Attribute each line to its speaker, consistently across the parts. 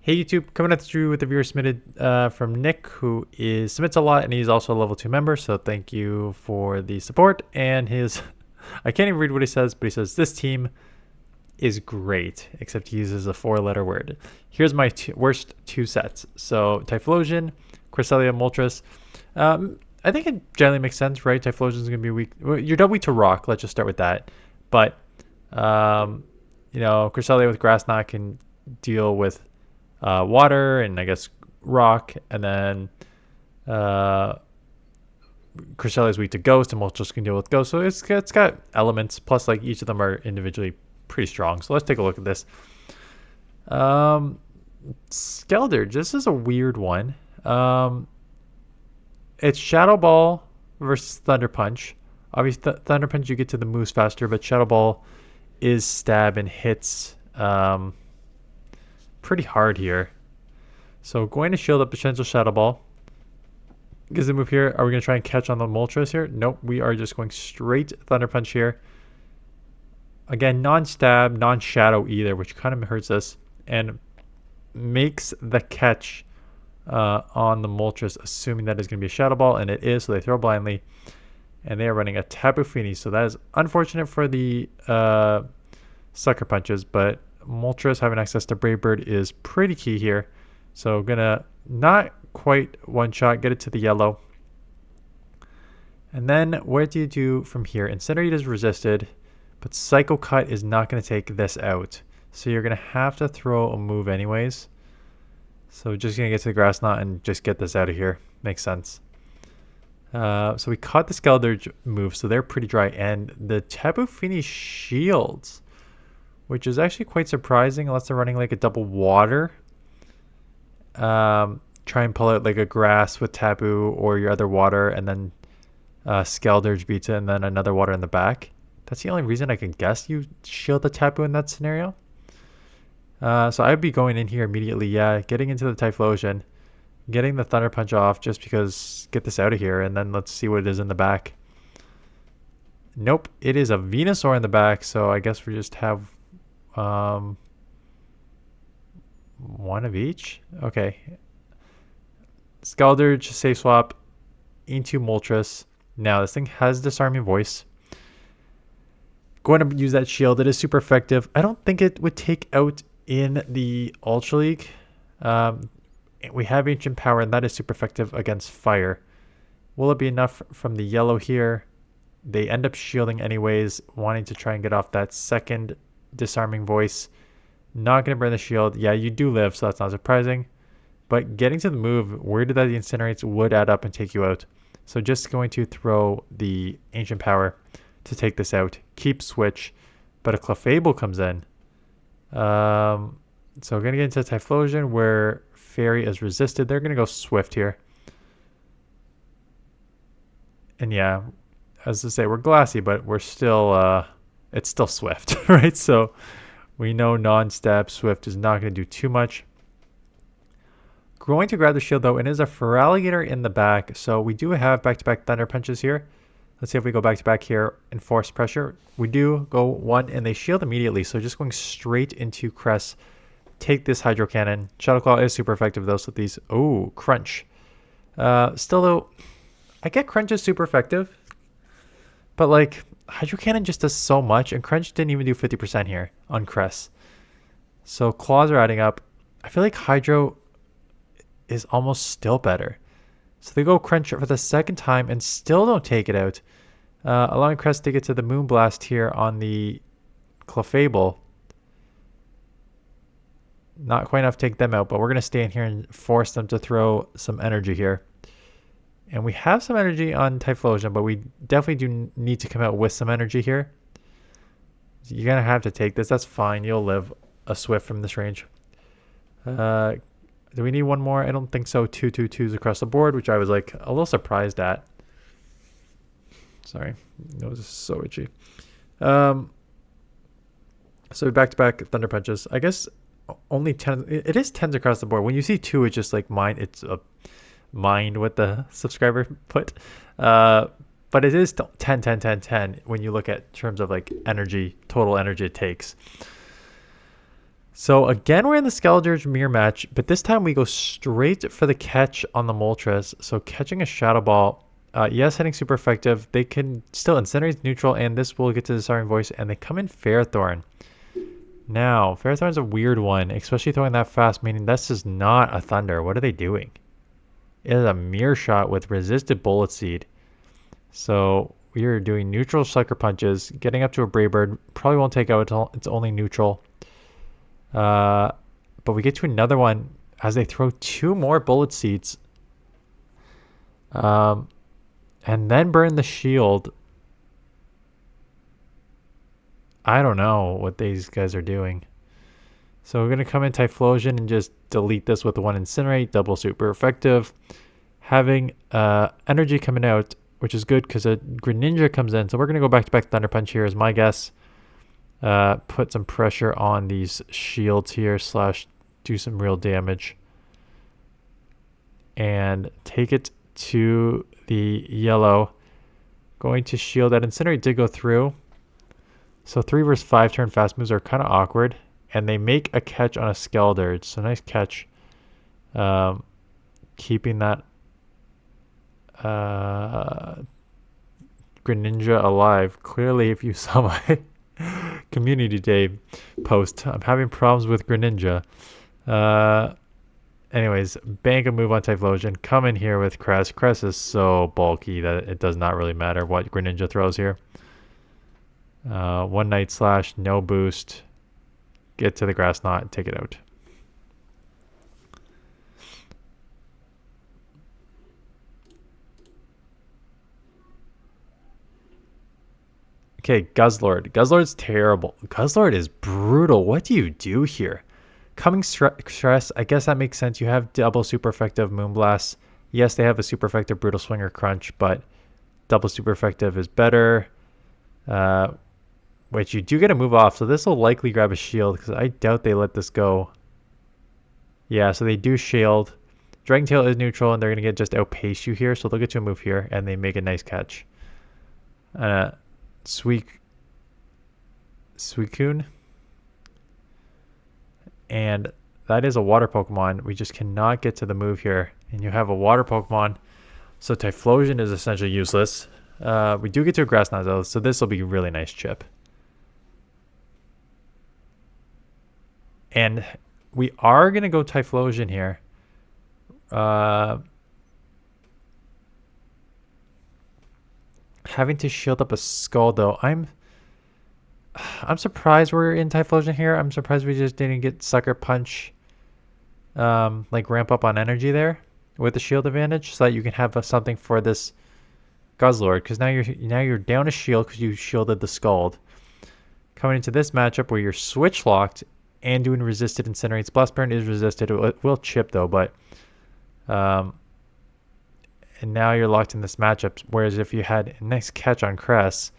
Speaker 1: Hey YouTube, coming at you with a viewer submitted from Nick, who submits a lot, and he's also a level 2 member, so thank you for the support. And his, I can't even read what he says, but he says, this team is great, except he uses a 4-letter word. Here's my worst 2 sets. So Typhlosion, Cresselia, Moltres. I think it generally makes sense, right? Typhlosion is going to be weak. You're double weak to rock, let's just start with that. But, Cresselia with Grass Knot can deal with water and I guess rock, and then Cresselia is weak to ghost, and Moltres can deal with ghost. So it's got elements, plus like each of them are individually pretty strong. So let's take a look at this. Skeldurge, this is a weird one. It's Shadow Ball versus Thunder Punch. Obviously, Thunder Punch you get to the moves faster, but Shadow Ball is stab and hits pretty hard here. So going to shield up potential Shadow Ball. Gives the move here. Are we going to try and catch on the Moltres here? Nope. We are just going straight Thunder Punch here. Again, non-stab, non-shadow either, which kind of hurts us. And makes the catch on the Moltres, assuming that is going to be a Shadow Ball. And it is, so they throw blindly. And they are running a Tapu Fini. So that is unfortunate for the Sucker Punches, but Moltres having access to Brave Bird is pretty key here. So gonna not quite one shot, get it to the yellow. And then what do you do from here? Incinerate is resisted, but Psycho Cut is not going to take this out. So you're going to have to throw a move anyways. So just going to get to the Grass Knot and just get this out of here. Makes sense. So we caught the Skeldurge move, so they're pretty dry. And the Tapu Fini shields, which is actually quite surprising unless they're running like a double water. Try and pull out like a grass with Tapu or your other water, and then Skeldurge beats it, and then another water in the back. That's the only reason I can guess you shield the Tapu in that scenario. So I'd be going in here immediately, yeah, getting into the Typhlosion, getting the Thunder Punch off just because get this out of here, and then let's see what it is in the back. Nope, it is a Venusaur in the back, so I guess we just have one of each. Okay. Skeldurge, safe swap into Moltres. Now this thing has Disarming Voice. Going to use that shield. It is super effective. I don't think it would take out in the Ultra League. We have Ancient Power, and that is super effective against fire. Will it be enough from the yellow here? They end up shielding anyways, wanting to try and get off that second Disarming Voice. Not going to burn the shield. Yeah, you do live, so that's not surprising. But getting to the move, worded that the Incinerates would add up and take you out. So just going to throw the Ancient Power to take this out. Keep switch, but a Clefable comes in. So we're going to get into Typhlosion where Fairy is resisted. They're going to go Swift here. And yeah, as I say, we're Glassy, but we're still, it's still Swift, right? So we know non-stab Swift is not going to do too much. Going to grab the shield though, and it is a feraligatr in the back. So we do have back-to-back Thunder Punches here. Let's see if we go back-to-back here and force pressure. We do go one, and they shield immediately. So just going straight into Cress. Take this Hydro Cannon. Shadow Claw is super effective though. So these, oh, Crunch. Still though, I get Crunch is super effective. But like, Hydro Cannon just does so much. And Crunch didn't even do 50% here on Cress. So Claws are adding up. I feel like Hydro is almost still better. So they go Crunch for the second time and still don't take it out. Allowing Crest to get to the Moonblast here on the Clefable. Not quite enough to take them out, but we're going to stay in here and force them to throw some energy here. And we have some energy on Typhlosion, but we definitely do need to come out with some energy here. You're going to have to take this. That's fine. You'll live a Swift from this range. Do we need one more? I don't think so. 2/2/2s across the board, which I was like a little surprised at. Sorry, it was so itchy. So back-to-back Thunder Punches. I guess only 10. It is 10s across the board. When you see 2, it's just like mine. It's a mind what the subscriber put. But it is 10, 10, 10, 10 when you look at terms of like energy, total energy it takes. So again, we're in the Skeletor's mirror match, but this time we go straight for the catch on the Moltres. So catching a Shadow Ball, yes, hitting super effective. They can still incinerate neutral, and this will get to the Siren Voice, and they come in Ferrothorn. Now, Ferrothorn's a weird one, especially throwing that fast, meaning this is not a Thunder. What are they doing? It is a Mirror Shot with resisted Bullet Seed. So we are doing neutral Sucker Punches, getting up to a Brave Bird. Probably won't take out, it's only neutral. But we get to another one as they throw 2 more Bullet Seeds. And then burn the shield. I don't know what these guys are doing. So we're going to come in Typhlosion and just delete this with 1 Incinerate, double super effective. Having energy coming out, which is good because a Greninja comes in. So we're going to go back-to-back Thunder Punch here is my guess. Put some pressure on these shields here / do some real damage. And take it to the yellow. Going to shield that Incinerate did go through. So 3 versus 5 turn fast moves are kind of awkward. And they make a catch on a Skeletor. So nice catch. Keeping that Greninja alive. Clearly, if you saw my community day post, I'm having problems with Greninja. Anyways, bank a move on Typhlosion. Come in here with Cress. Cress is so bulky that it does not really matter what Greninja throws here. 1 Night Slash, no boost. Get to the Grass Knot, take it out. Okay, Guzzlord. Guzzlord's terrible. Guzzlord is brutal. What do you do here? Coming stress, I guess that makes sense. You have double super effective Moonblast. Yes, they have a super effective Brutal Swinger Crunch, but double super effective is better. Which you do get a move off, so this will likely grab a shield because I doubt they let this go. Yeah, so they do shield. Dragon Tail is neutral, and they're going to get just outpace you here, so they'll get to a move here, and they make a nice catch. Suicune. And that is a water Pokemon. We just cannot get to the move here. And you have a water Pokemon, so Typhlosion is essentially useless. We do get to a Grass Knot though, so this will be a really nice chip. And we are going to go Typhlosion here. Having to shield up a Skull though. I'm surprised we're in Typhlosion here. I'm surprised we just didn't get Sucker Punch. Like ramp up on energy there with the shield advantage so that you can have something for this Guzzlord, because now you're down a shield because you shielded the Scald. Coming into this matchup where you're switch locked and doing resisted Incinerates. Blast Burn is resisted. It will chip though, but and now you're locked in this matchup. Whereas if you had a nice catch on Cress,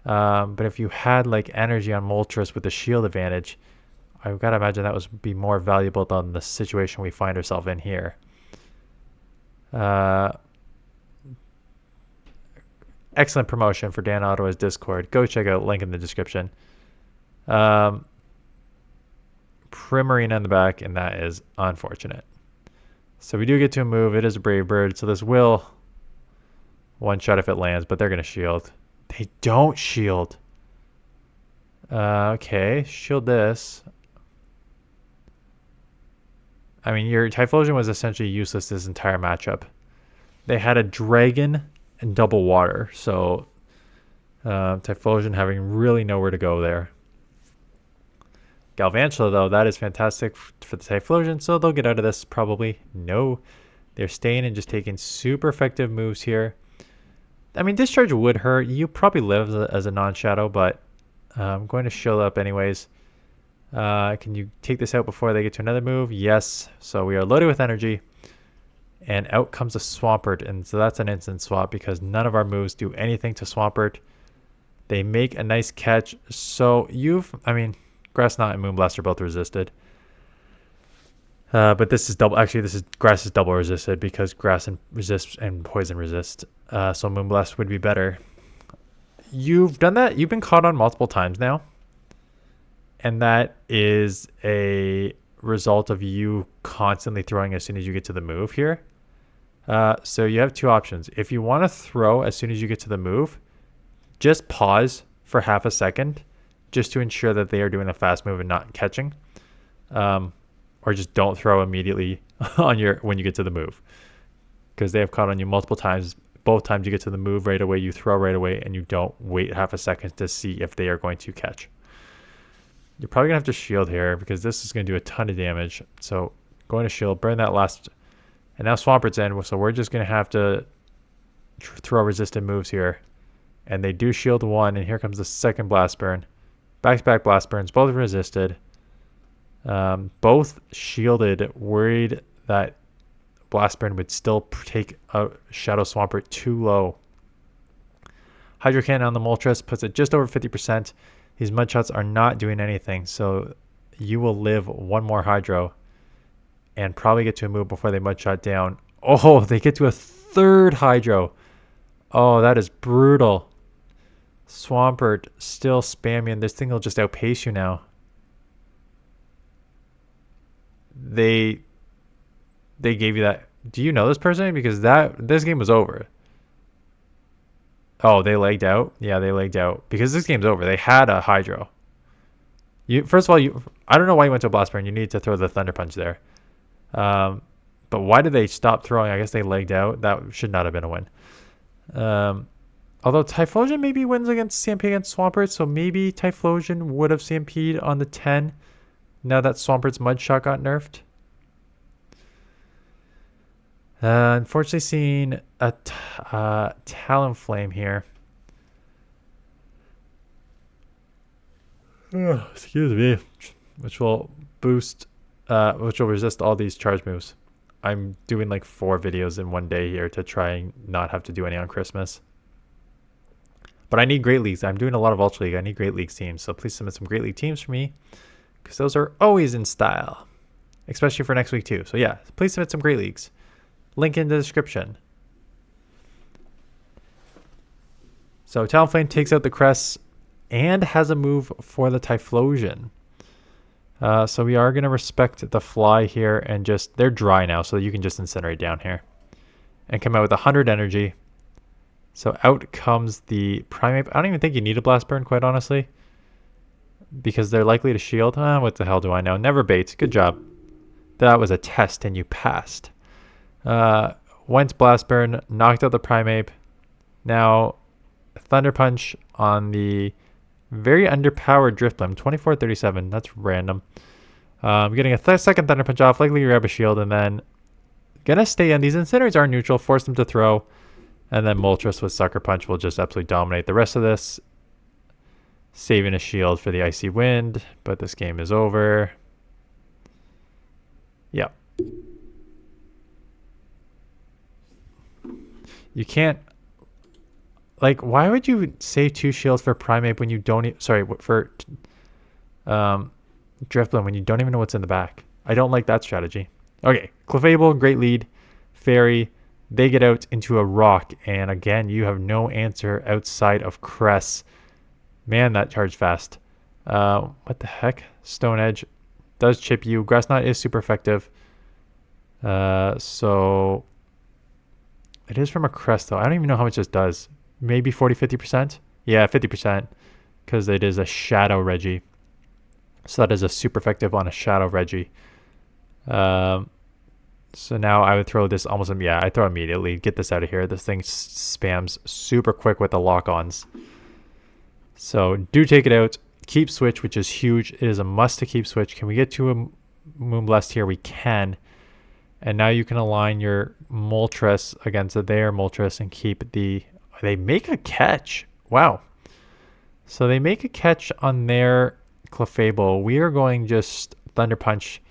Speaker 1: but if you had like energy on Moltres with the shield advantage, I've got to imagine that would be more valuable than the situation we find ourselves in here. Excellent promotion for Dan Ottawa's Discord. Go check out, link in the description. Primarina in the back, and that is unfortunate. So we do get to a move. It is a Brave Bird, so this will one shot if it lands, but they're going to shield. They don't shield. Okay, shield this. I mean, your Typhlosion was essentially useless this entire matchup. They had a Dragon and double water, so Typhlosion having really nowhere to go there. Galvantula, though, that is fantastic for the Typhlosion, so they'll get out of this probably. No, they're staying and just taking super effective moves here. I mean, Discharge would hurt. You probably live as a non-shadow, but I'm going to shield up anyways. Can you take this out before they get to another move? Yes. So we are loaded with energy. And out comes a Swampert. And so that's an instant swap because none of our moves do anything to Swampert. They make a nice catch. So Grass Knot and Moonblast are both resisted. But this is double. Actually, Grass is double resisted because Grass and resist and Poison resist. So Moonblast would be better. You've done that. You've been caught on multiple times now. And that is a result of you constantly throwing as soon as you get to the move here. So you have two options. If you want to throw as soon as you get to the move, just pause for half a second just to ensure that they are doing a fast move and not catching. Or just don't throw immediately on when you get to the move, because they have caught on you multiple times. Both times you get to the move right away, you throw right away, and you don't wait half a second to see if they are going to catch. You're probably going to have to shield here because this is going to do a ton of damage. So going to shield, burn that last. And now Swampert's in, so we're just going to have to throw resistant moves here. And they do shield one, and here comes the second blast burn. Back-to-back blast burns, both resisted. Both shielded, worried that blast burn would still take a Shadow Swampert too low. Hydro Cannon on the Moltres puts it just over 50%. These Mudshots are not doing anything, so you will live one more Hydro and probably get to a move before they Mudshot down. Oh, they get to a third Hydro. Oh, that is brutal. Swampert still spamming. This thing will just outpace you now. They gave you that. Do you know this person? Because this game was over. Oh, they lagged out? Yeah, they lagged out. Because this game's over. They had a Hydro. First of all, I don't know why you went to a Blast Burn. You need to throw the Thunder Punch there. But why did they stop throwing? I guess they lagged out. That should not have been a win. Although Typhlosion maybe wins against CMP against Swampert, so maybe Typhlosion would have CMP'd on the 10 now that Swampert's Mudshot got nerfed. Unfortunately, seeing a Talonflame here. Oh, excuse me. Which will boost, which will resist all these charge moves. I'm doing like 4 videos in one day here to try and not have to do any on Christmas. But I need Great Leagues. I'm doing a lot of Ultra League. I need Great Leagues teams. So please submit some Great League teams for me, because those are always in style, especially for next week too. So yeah, please submit some Great Leagues. Link in the description. So Talonflame takes out the Crest and has a move for the Typhlosion. So we are going to respect the Fly here and just, they're dry now, so you can just Incinerate down here. And come out with 100 energy. So out comes the Primeape. I don't even think you need a Blast Burn, quite honestly, because they're likely to shield. What the hell do I know? Never bait. Good job. That was a test and you passed. Went Blast Burn, knocked out the Primeape. Now Thunder Punch on the very underpowered Drifblim. 2437. That's random. Getting a second Thunder Punch off. Likely grab a shield, and then gonna stay in. These Incinerates are neutral. Force them to throw. And then Moltres with Sucker Punch will just absolutely dominate the rest of this. Saving a shield for the Icy Wind. But this game is over. Yep. You can't... Like, why would you save 2 shields for Primeape when you don't... Sorry, for Drifblim when you don't even know what's in the back? I don't like that strategy. Okay, Clefable, great lead. Fairy... They get out into a rock, and again, you have no answer outside of Cress. Man, that charged fast. What the heck? Stone Edge does chip you. Grass Knot is super effective. So it is from a Crest, though. I don't even know how much this does. Maybe 40, 50%? Yeah, 50%, because it is a Shadow Reggie. So that is a super effective on a Shadow Reggie. So now I would throw this almost, yeah, I throw immediately. Get this out of here. This thing spams super quick with the lock-ons. So do take it out. Keep Switch, which is huge. It is a must to keep Switch. Can we get to a Moonblast here? We can. And now you can align your Moltres against their Moltres and keep the... They make a catch. Wow. So they make a catch on their Clefable. We are going just Thunder Punch,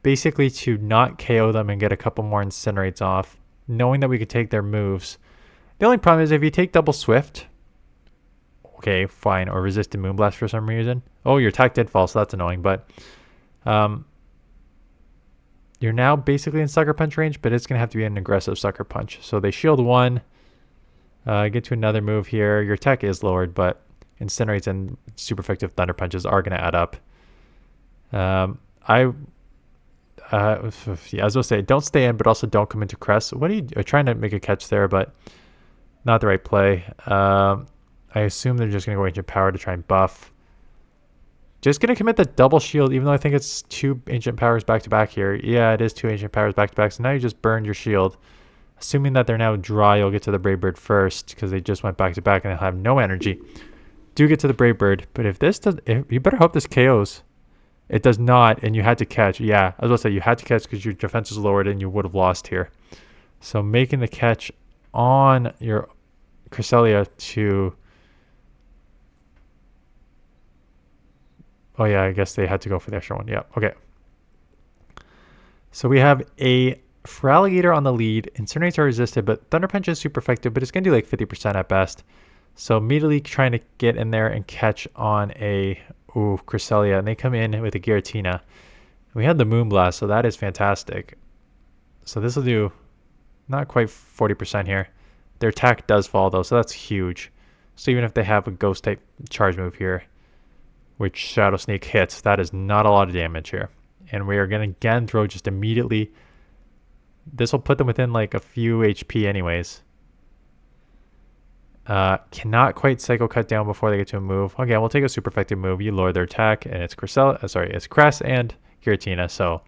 Speaker 1: basically to not KO them and get a couple more Incinerates off, knowing that we could take their moves. The only problem is if you take Double Swift, okay, fine, or Resistant Moonblast for some reason. Oh, your attack did fall, so that's annoying, but you're now basically in Sucker Punch range, but it's going to have to be an aggressive Sucker Punch. So they shield one, get to another move here. Your attack is lowered, but Incinerates and super effective Thunder Punches are going to add up. I yeah, I was gonna say don't stay in, but also don't come into crest. What are you trying to make a catch there, but not the right play. I assume they're just gonna go ancient power to try and buff. Just gonna commit the double shield, even though I think it's 2 ancient powers back to back here. Yeah, it is 2 ancient powers back to back. So now you just burned your shield. Assuming that they're now dry, you'll get to the Brave Bird first because they just went back to back and they'll have no energy. Do get to the Brave Bird, but if this does, you better hope this KOs. It does not, and you had to catch. Yeah, I was going to say you had to catch because your defense is lowered and you would have lost here. So making the catch on your Cresselia to... Oh yeah, I guess they had to go for the extra one. Yeah, okay. So we have a feraligatr on the lead. Incinerates are resisted, but Thunder Punch is super effective, but it's going to do like 50% at best. So immediately trying to get in there and catch on a Cresselia, and they come in with a Giratina. We had the Moonblast, so that is fantastic. So this will do not quite 40% here. Their attack does fall though, so that's huge. So even if they have a Ghost type charge move here, which Shadow Sneak hits, that is not a lot of damage here. And we are going to again throw just immediately. This will put them within like a few HP anyways. Cannot quite Psycho Cut down before they get to a move. Okay, we'll take a super effective move. You lower their attack, and it's it's Cress and Giratina. So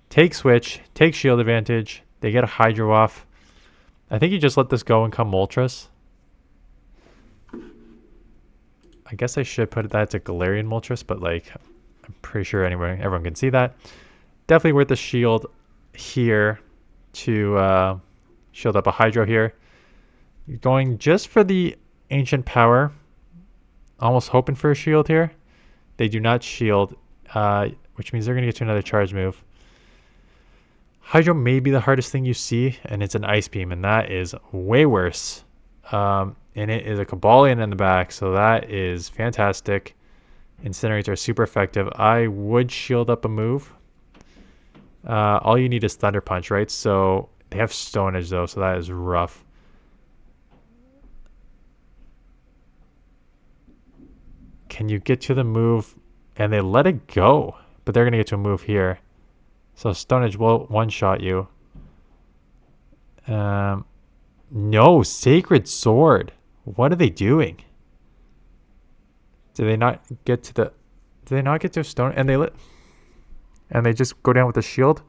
Speaker 1: take switch, take shield advantage. They get a Hydro off. I think you just let this go and come Moltres. I guess I should put that to Galarian Moltres, but like I'm pretty sure anyway everyone can see that. Definitely worth the shield here to shield up a Hydro here. You're going just for the ancient power. Almost hoping for a shield here. They do not shield, which means they're going to get to another charge move. Hydro may be the hardest thing you see, and it's an Ice Beam, and that is way worse. And it is a Cobalion in the back, so that is fantastic. Incinerates are super effective. I would shield up a move. All you need is Thunder Punch, right? So they have Stone Edge, though, so that is rough. Can you get to the move? And they let it go, but they're going to get to a move here. So Stone Edge will one-shot you. No, Sacred Sword. What are they doing? Do they not get to the... Do they not get to Stone... And they just go down with the shield?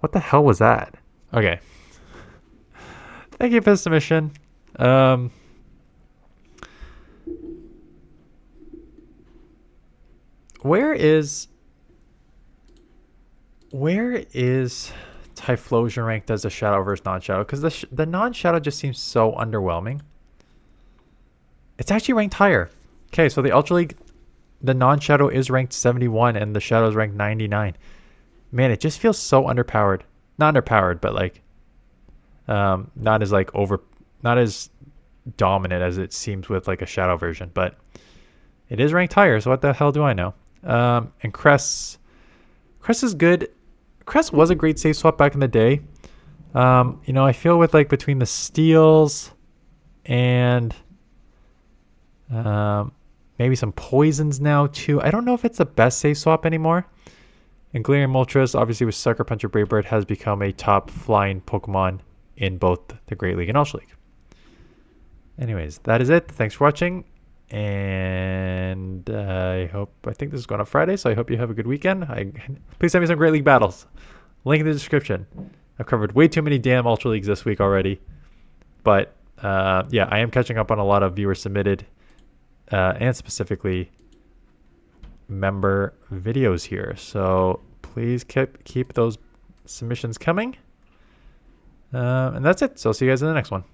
Speaker 1: What the hell was that? Okay. Thank you for the submission. Where is Typhlosion ranked as a shadow versus non-shadow? Because the non-shadow just seems so underwhelming. It's actually ranked higher. Okay, so the Ultra League, the non-shadow is ranked 71 and the shadow is ranked 99. Man, it just feels so underpowered. Not underpowered, but like not as dominant as it seems with like a shadow version. But it is ranked higher, so what the hell do I know? And Cress is good. Cress was a great safe swap back in the day. You know, I feel with like between the steals and maybe some poisons now too. I don't know if it's the best safe swap anymore. And Galarian Moltres, obviously with Sucker Punch or Brave Bird, has become a top flying Pokemon in both the Great League and Ultra League. Anyways, that is it. Thanks for watching. And I think this is going up Friday, so I hope you have a good weekend. Please send me some Great League battles. Link in the description. I've covered way too many damn Ultra Leagues this week already. But yeah, I am catching up on a lot of viewer submitted and specifically member videos here. So please keep those submissions coming. And that's it. So I'll see you guys in the next one.